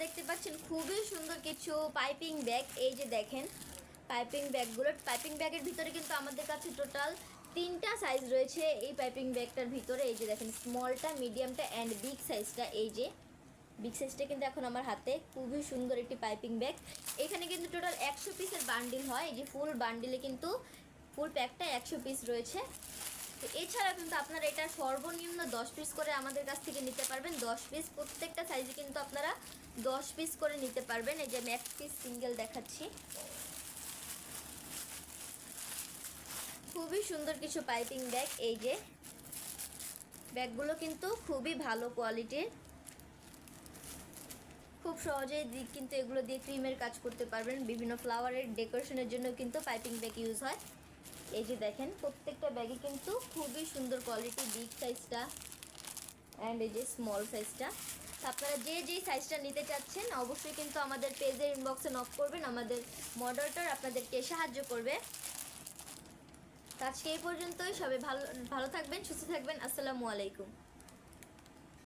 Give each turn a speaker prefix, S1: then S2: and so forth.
S1: দেখতে পাচ্ছেন খুবই সুন্দর কিছু পাইপিং ব্যাগ। এই যে দেখেন পাইপিং ব্যাগগুলো, পাইপিং ব্যাগের ভিতরে কিন্তু আমাদের কাছে টোটাল 3টা সাইজ রয়েছে এই পাইপিং ব্যাগটার ভিতরে। এই যে দেখেন স্মলটা, মিডিয়ামটা অ্যান্ড বিগ সাইজটা। এই যে বিগ সাইজটা কিন্তু এখন আমার হাতে। খুবই সুন্দর একটি পাইপিং ব্যাগ। এখানে কিন্তু টোটাল 100 পিসের বান্ডিল হয়। এই যে ফুল বান্ডিলে কিন্তু ফুল প্যাকটা 100 পিস রয়েছে। তো এছাড়া কিন্তু আপনারা এটা সর্বনিম্ন 10 পিস করে আমাদের কাছ থেকে নিতে পারবেন। 10 পিস, প্রত্যেকটা সাইজে কিন্তু আপনারা 10 পিস করে নিতে পারবেন। এই যে আমি এক পিস সিঙ্গেল দেখাচ্ছি। খুবই সুন্দর কিছু পাইপিং ব্যাগ। এই যে ব্যাগগুলো কিন্তু খুবই ভালো কোয়ালিটির, খুব সহজেই কিন্তু এগুলো দিয়ে ক্রিমের কাজ করতে পারবেন। বিভিন্ন ফ্লাওয়ারের ডেকোরেশনের জন্য কিন্তু পাইপিং ব্যাগ ইউজ হয়। এই যে দেখেন প্রত্যেকটা ব্যাগে কিন্তু খুবই সুন্দর কোয়ালিটি, বিগ সাইজটা অ্যান্ড এই যে স্মল সাইজটা। আপনারা যে যেই সাইজটা নিতে চাচ্ছেন অবশ্যই কিন্তু আমাদের পেজের ইনবক্সে নক করবেন, আমাদের মডারেটর আপনাদেরকে সাহায্য করবে। আজকে এই পর্যন্তই। সবাই ভালো থাকবেন, সুস্থ থাকবেন। আসসালামু আলাইকুম।